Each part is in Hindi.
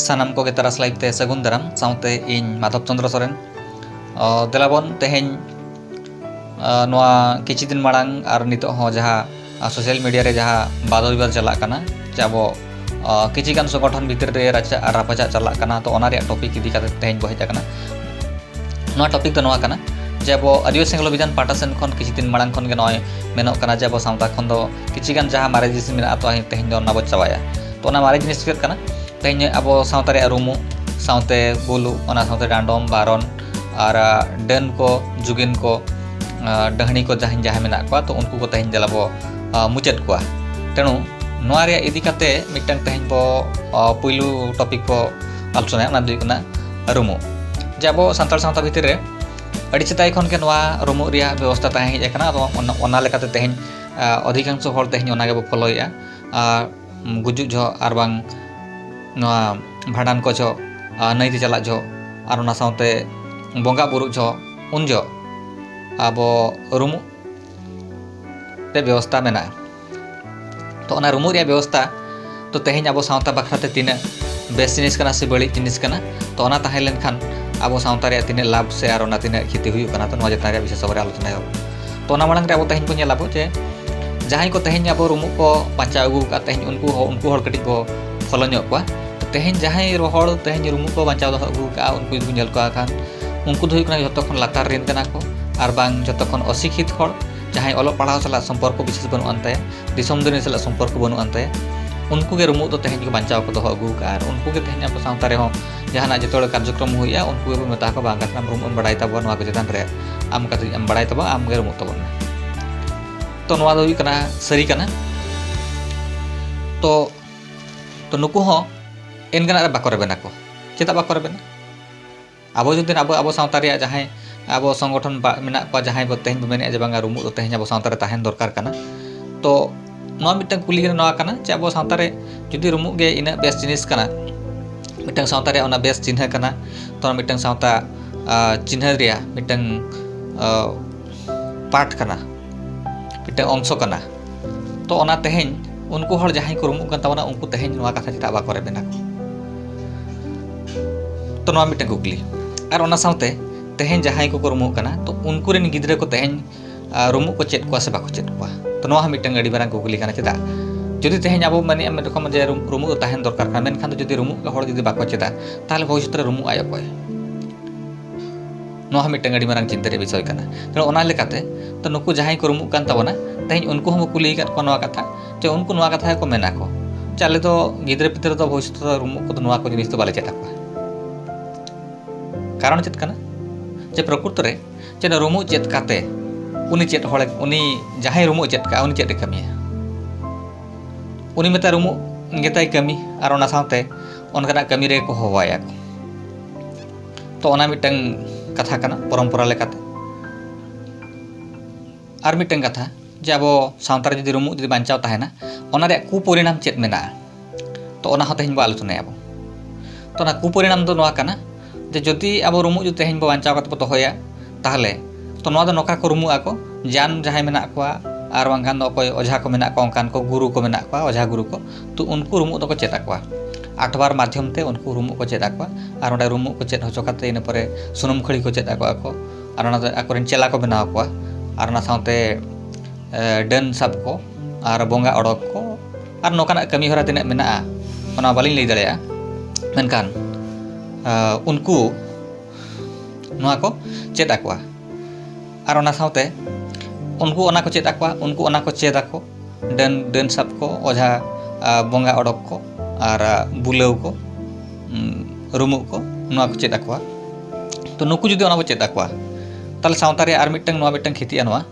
सानाम को तारास लाइव ते सगुन दाराम साउते इन माधव चंद्र सोरेन देलाबन तेहेन किछि दिन मांग और नितो हो जहाँ सोशल मीडिया रे जहाँ वाद विवाद चलाक काना जे अब किछि गान संगठन भितर रे रापाचा चलाक काना तो ओना रे टॉपिक इदी काते तेहेन बो हेज काना नोआ टॉपिक तो नोआ काना जे अब आदिवासी सेंगल अभियान पाटा सेन खन किछि दिन मांग खन गे नय मेनोक काना जे अब सावता खन दो किछि गान जहाँ मारे जिनिस मेना तो तेहेन दो नाबो चाबाया तो ओना मारे जिनिस काना तेहेन अब सावता रे रुमु सावते बुलु ओना सावते डांडोम बारन और डन को जुगिन को डहनी को जहाँ जहाँ मेना को तो उनको को तेहेन जलाबो मुचाद को तेणु नोआ रे इदी काते मिटन तेहेन बो पुइलु टॉपिक बो आलोचना ओना दुई कना रुमु जे अब सान्ताल सावता भितर रे अड़ी सेताई खन के नोआ रुमु रिया व्यवस्था ताहें हेज काना ओना लेकाते तेहेन अधिकांश हर तेहेन ओना गेबो फॉलोया गुजुक झो आर बांग नोआ भाडान को झो नईते चला झो और ओना सावते बंगा बुरु झो उन झो अब रुमु रे व्यवस्था मेना तो ओना रुमु रे व्यवस्था तो तेहेन अब सावता बखराते तीना बेस जिनिस कना से बड़ी जिनिस कना तो ओना ताहें लेन खान अब सावता रे तीना लाभ से और ओना तीना क्षति हुई कना तो नोआ जता रे विशेष भाव आलोचना हो तो ओना मांग रे अब तेहेन को नेलाबो जे जहां को तेहेन अब रुमु को पाचा अगु का तेहेन उनको हर कटिक बो फॉलो ᱧᱚᱜ कोआ तेहेन जहां रोहड़ तेहेन रुमु को बचाव दो अगु का उनको को नेल को खान उनको धुई कना जतो खन लातार रेन कना को और बांग जतो खन अशिक्षित हड़ जहां ओलो पढ़ाव सला संपर्क विशेष बनु अंते दिसम दुनिया सला संपर्क बनु अंते उनको के रुमु तो तेहेन को बचाव को दो अगु का और उनको के तेहेन अब सावता रे हो जहां जतोड़ कार्यक्रम हुइया उनको के मेता को बांग का रुमु बड़ाई तब नवा को जतान रे आम का आम बड़ाई तब आम के रुमु तब तो नवा दो कना सरी कना तो नुकु हो एनगना रे बाको रेबेना को चेता बाको रेबेना अब जो दिन अब सावता रे जहां अब संगठन मेना को जहां बो तेहेन बो मेने जे बांगा रुमु तो तेहेन अब सावता रे ताहेन दरकार कना तो नवा मिटन कुली नवा कना जे अब सावता रे जुदी रुमु गे इना बेस जिनिस कना मिटन सावता रे ओना बेस चिन्ह कना तो मिटन सावता चिन्ह रिया मिटन पाठ कना मिटन अंश कना तो ओना तेहेन उनको हर जहां को रुमु कन तावना उनको तेहेन नवा कथा चिता बाको रेबेना को तो नवा मिटन कुकली और ओना सावते तेहेन जहां को रुमु कना तो उनको रेन गिद्रे को तेहेन रुमु को चेत को से बाको चेत को तो नवा मिटन गडी बारा कुकली कना चिता जदि तेहेन अब माने हम रकम जे रुमु ताहेन दरकार का मेन खान तो जदि रुमु हर जदि बाको चेता ताले भविष्य रे रुमु आयो को नोहा मिटन गडी मारंग चिंता रे विषय कना तो ओना लेकाते तो नुकु जहां को रुमु कान ताबना तेहेन उनको हम कुली का नोआ कथा जे उनको नोआ कथा को मेना को चाले तो गिद्रे पितर तो भविष्य रुमु को नोआ को जिनिस तो बाले चेता को कारण चेत कना जे प्रकृति रे जे रुमु चेत काते उनी चेत हळे उनी जहां रुमु चेत का उनी चेत कमिया उनी मेता रुमु गेताय कमी और ओना सावते ओनकना कमी रे को होवाया तो ओना मिटन कथा कना परंपरा लेकाते और मिटन कथा जे अब सावता रे जदि रुमु जदि बांचाव ताहेना ओना रे कुपरिणाम चेत मेना तो ओना हो तेहेन बो आलोचना अब तो ओना कुपरिणाम दो नोआ कना जे जदि अब रुमु जो तेहेन बो बांचाव कते बो दोहया ताहले तो नोआ दो नोका को रुमु आको जान जहां मेना कोआ और बांगान दो कोई ओझा को मेना को अंकान को गुरु को मेना को ओझा गुरु को तो उनको रुमु दो को चेता को 8 बार माध्यम ते उनको रुमु को चेता को और ओडे रुमु को चेत होचो काते इन परे सुनुम खड़ी को चेता को और ओना आकोरेन चेला को बनाव को और ओना सावते डन सब को और बोंगा अड़क को और नोकाना कमी हरा तिना मेना ओना बालिन लई दड़या मेनकान उनको नोआ को चेता को और ओना सावते उनको ओना को चेता को उनको ओना को चेदा को डन सब को ओझा बोंगा अड़क को और बुलाव को रुमु को नोआ को चेदा को तो नुकु जुदी ओना को चेदा को ताले सावता रे आर मिटन नोआ मिटन खेती नोआ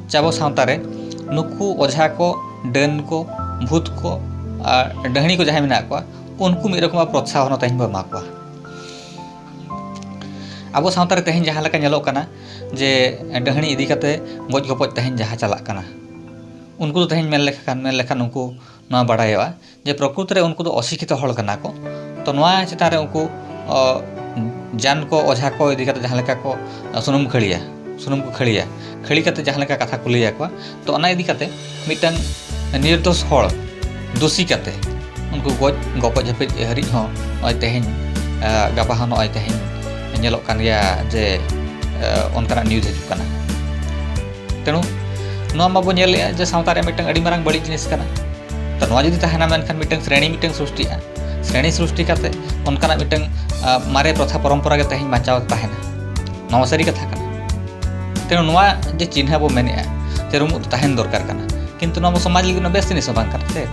चाबो सावता रे नुकु ओझा को डन को भूत को डहनी को जहां मेना को उनको मिद रकम प्रोत्साहन तेहेन बो मा को अब सावता रे तेहेन जहां लेका नेलो कना जे डहनी इदी काते गज गपज तेहेन जहां चला कना उनको तो तेहेन मेन लेखान उनको नोआ बाड़ायोआ जे प्रकृति रे उनको तो अशिक्षित हड़ कना को तो नोआ चिता रे उनको जान को ओझा को इदी काते जहां लेका को सुनुम को खड़िया खड़ी काते जहां लेका कथा को लैया को तो ओना इदी काते मिटन निर्दोष हड़ दोषी काते उनको गज गपज झपज हरी हो नय तेहेन गापा हो नय तेहेन ñelok kan ya je onkanak news hijuk kana tenu noa ma bo ñel je sawta re mitang adi marang bali jinis kana to noa jodi tahena menkan mitang sreni mitang srusti a sreni srusti kate onkanak mitang mare protha parampara ge tehin banchaw tahena noa sari katha kana tenu noa je chinha bo mene a te rumu tahen dorkar kana kintu noa somaj ligi no bes jinis bang kana se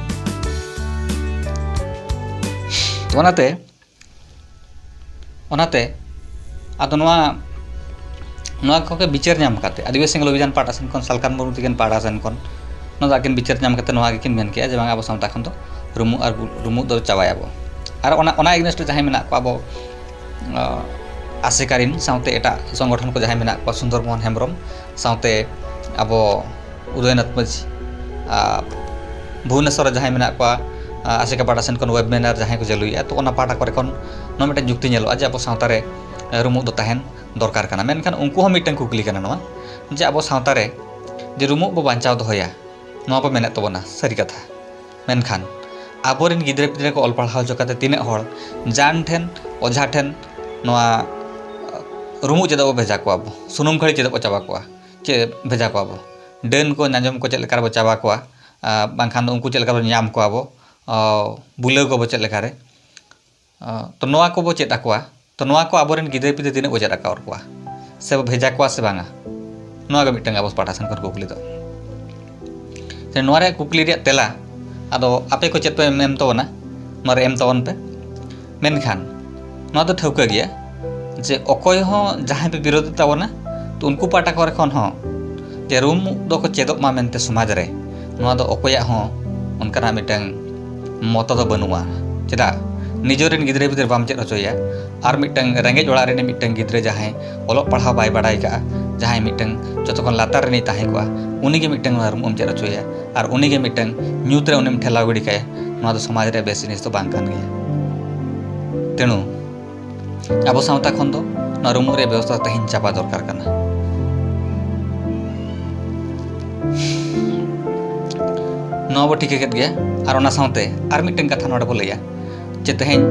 onate ado noa ko ke bicar nyam kate Adivasi Single Abhijan Pahta kon Salkan Murmu tiken Pahta kon no akin bicar nyam kate noa kin men ke je bang abo samta khon to rumu do chawai abo ar ona against jahay mena ko abo asikarin saute eta songgothon ko jahay mena ko Sundar Mohan Hembrom saute abo Udoynath Maji Bhubaneswar jahay mena ko Asika Pahta kon webinar jahay ko jalui to ona Pahta kore kon no meten jukti nyelo aja abo sawta re rumuk do tahen dorkar kana menkan unku hom mitang kukli kana noa je abo sawta re je rumuk bo banchaw dohoya noa bo menet tobona sari katha menkan aborin gidre pidre ko ol parhaw jokate tine hor jan then ojha then noa rumuk je do bheja ko abo sunum khari je do chaba ko che bheja ko abo den ko nanjom ko chet lekar bo chaba ko bangkhan do unku chet lekar bo nyam ko abo bulaw ko bo chet lekare to noa ko bo chet akwa to noa ko aboren gidre pidre tine ojat akawar ko se bheja ko se banga noa ga mitang abo Pahta kon kukli do se noa re kukli re tela ado ape ko chet pe mem to na noa re em to on pe menkhan noa do thauka gya je okoy ho jahay pe birod tabona to unku Pahta kore khon ho je rum do ko chedok ma mente samaj re noa do okoya ho onkana mitang moto do banua cheda nijoren gidre pidre bam chet hochoya ar mitang rengej ola rene mitang gidre jahay olok padhaw bai badai ka jahay mitang jotokon latar rene tahe ko uni ge mitang rum chet hochoya ar uni ge mitang nyutre unim thela gudi kay noa do samaj re bes jinis to bang kan ge tenu abo sawta khon do noa rum re ବ୍ୟବস্থা tahin chapa dorkar kana noa bo ठीक ket ge ar ona sawte ar mitang katha node bo leya je tehin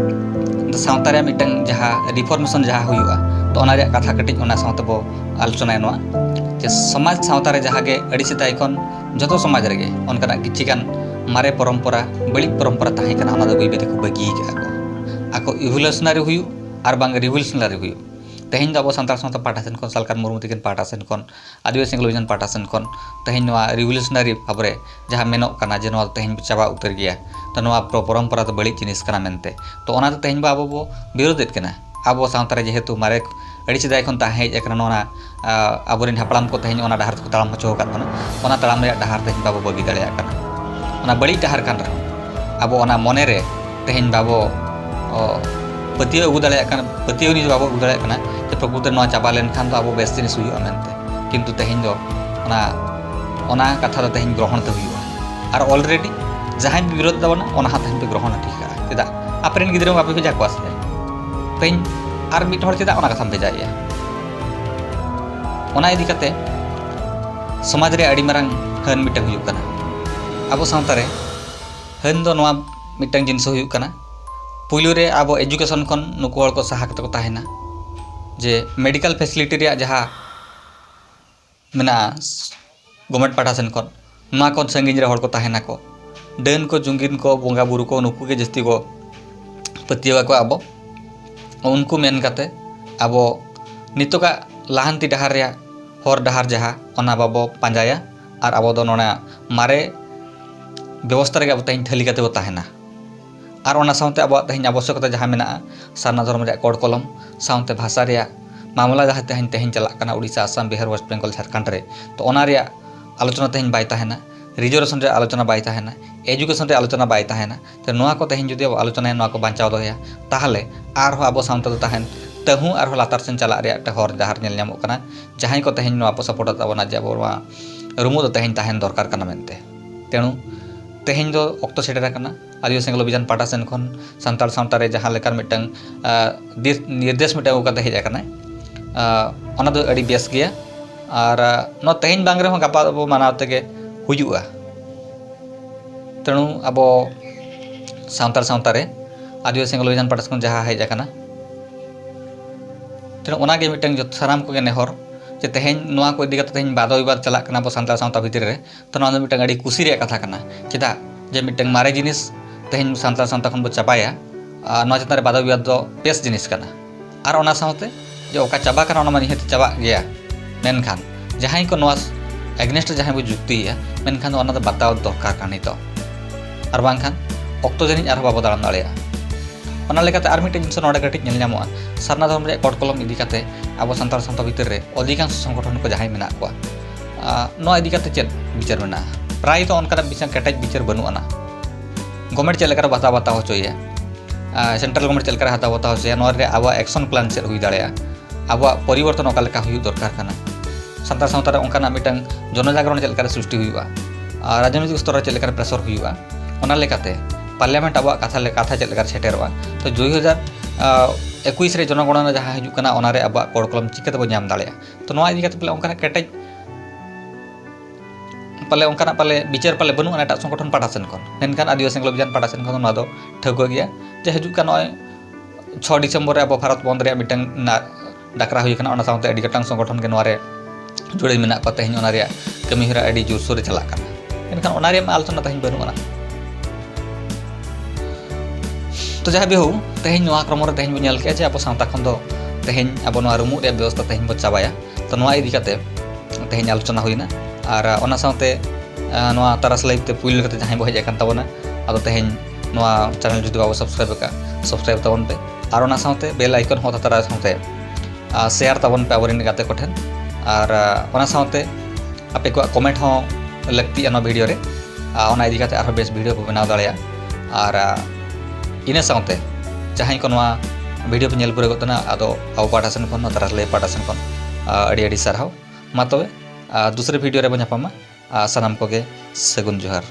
sawta re mitang jaha reformation jaha huyuga to ona re katha katic ona sawte bo alochona noa je samaj sawta re jaha ge adi setai kon joto samaj re ge onkana kichi kan mare parampara bali parampara tahe kana ona do bai bai ko bagi ke ako evolutionary huyu ar bang revolutionary huyu tehin abo santal sawta Pahta kon Salkan Murmu tiken Pahta kon Adivasi Single Abhijan Pahta kon tehin noa revolutionary bhabre jaha menok kana je noa tehin chaba utar gya to noa parampara do bali jinis kana mente to ona do tehin ba abo bo birodet kana abo sawta re jehetu mare adi sedai kon tahe ekana nona aborin haplam ko tehin ona dahar ko talam hocho kat kana ona talam re dahar tehin babo bagi daleya kana ona bali dahar kan abo ona mone re tehin babo patiyo ugu daleya kana patiyo ni babo ugu daleya kana je prakutir noa chaba len khan do abo bes jinis huyuga mente kintu tehin do ona katha do tehin grohon te huyuga ar already jahan birod dabona ona hat tehin pe grohon thik ka cheda apren gidre ape bheja ko asle tehin ar mit hor cheda ona katham bheja ya ona idi kate samaj re adi marang han mitang huyuk kana abo sawta re han do noa mitang jinis huyuk kana puylu re abo education kon nuku hor ko saha kate ko tahena je medical facility re jaha mena government Pahta kon noa kon sangin re hor ko tahena ko den ko jungin ko bonga buru ko nuku ge jasti ko patiyo ko abo unku men kate abo nitoka lahanti dahar ya hor dahar jaha ona babo panjaya ar abo do nona mare ବ୍ୟବস্থা ᱨᱮᱜᱮ abo tehin thali kate bo tahena ar ona sawte abo tehin abosyokota jaha mena sarna dharma re kod kolom sawte bhasha reya mamla jaha tehin chalak kana Odisha Assam Bihar West Bengal Jharkhand re to ona reya alochona tehin bai tahena reservation re alochona bai tahena education re alochona bai tahena te noa ko tehin jodi abo alochona noa ko banchaw doya tahale ar ho abo sawte do tahen tahu ar ho latar sen chalak re ta hor dahar nyel nyamok kana jahan ko tehin noa po support abona je abo rumu do tehin tahen dorkar kana mente tenu tehin do okto setera kana Adivasi Single Abhijan Pahta kon santal sawta re jaha lekar mitang nirdesh mitang uka tehi jakana ona do adi bes gya ar no tehin bang re ho gapa abo manaw tege huyuga tenu abo सानतार सावता रे आदिवासी टेक्नोलॉजी पाठा खन जहाँ हेज आकाना तेना ओनागे मिटन जो सानाम को नेहर जे तेहेन नोआ को इदी कते तेहेन बादो विवाद चला कना बो सानतार सावता भितर रे तो नोआ मिटन आडी कुसी रे कथा कना चेदा जे मिटन मारे जिनिस तेहेन सानतार सावता खन बो चाबाया नोआ चेतान रे बादो विवाद दो बेस जिनिस कना आर ओना सावते जे ओका चाबा कना ओना माने हेते चाबा गया मेनखान जहां को नोआ एगनेस्ट जहां बो जुक्तिया मेनखान ओना दो बताव दरकार कानी तो आर बांखान ऑक्टो जनी आर बाबो दाराम दाड़िया ओना लेकाते आर मिटे जिनिस नोडे कटिक नेल ᱧᱟᱢᱚᱜᱼᱟ सारना धर्म रे कोड कलम इदी काते आबो सानतार सावता भितर रे अधिकांश संगठन को जहां मेना को नो इदी काते चेद विचार मेना प्राय तो उनका बिचार केटेज विचार बनुआना गवर्नमेंट चेल लेकर बाता बाता होचोया सेंट्रल गवर्नमेंट चेल लेकर हाता बाता होचोया नो रे आबो एक्शन प्लान चेद हुई दाड़िया आबो परिवर्तन ओका लेका हुई दरकार काना सानतार सावता रे ओनकाना मिटन जनजागरण चेल लेकर सृष्टि हुईवा राजनीतिक स्तर रे चेल लेकर प्रेशर हुईवा ओना लेकाते पार्लियामेंट अब कथा चेक सेटेरवा तो 2021 रे जनगणना जहाँ हजना ओनारे अब कोड कलम चिकाते बो नाम दाड़िया तो नोआ इदी काते पले ओनकाना केटेज पले ओनकाना पले विचार पले बनु एटा संगठन पाठा सेन खन मेनखान आदिवासी टेक्नोलॉजी पाठा सेन खन नोआ दो ठगो गया जे हजुका नय 6 डिसेम्बर रे अब भारत बंद रे मिटन डाकरा हुई कना ओना सावते एडी गटांग संगठन के नोआ रे जुड़े मेना को तेहन ओना रे कमी हरा एडी जोरसोर रे चला कना मेनखान ओना रे आलोचना तेहन बनुआना तो जहाँ भी हो तेहन नोआ क्रम रे तेहन बो नेल के जे अब सावता खन दो तेहन अब नोआ रुमु रे व्यवस्था तेहन बो चाबाया तो नोआ इदी काते तेहन आलोचना हुईना और ओना सावते नोआ तारास लाइव ते पुइल कते जहाँ बो हेज आकान ताबोना आदो तेहन नोआ चैनल जुदी बाबो सब्सक्राइब ताबोन पे और ओना सावते बेल आइकन हो तारा सावते शेयर ताबोन पे आबोरिन गाते कोठेन और ओना सावते आपे को कमेंट हो लगती है वीडियो रे ओना इदी काते आरो बेस वीडियो को बनाव दाड़िया और इना सावते जहां को नोआ वीडियो पे नेल पुरे गतना आदो आव पाठा सेन खन तारास लाइव पाठा सेन खन अड़ी अड़ी सारहाव मा तबे दूसरे वीडियो रे बो ᱧᱟᱯᱟᱢᱟ सानाम को गे सगुन जोहार।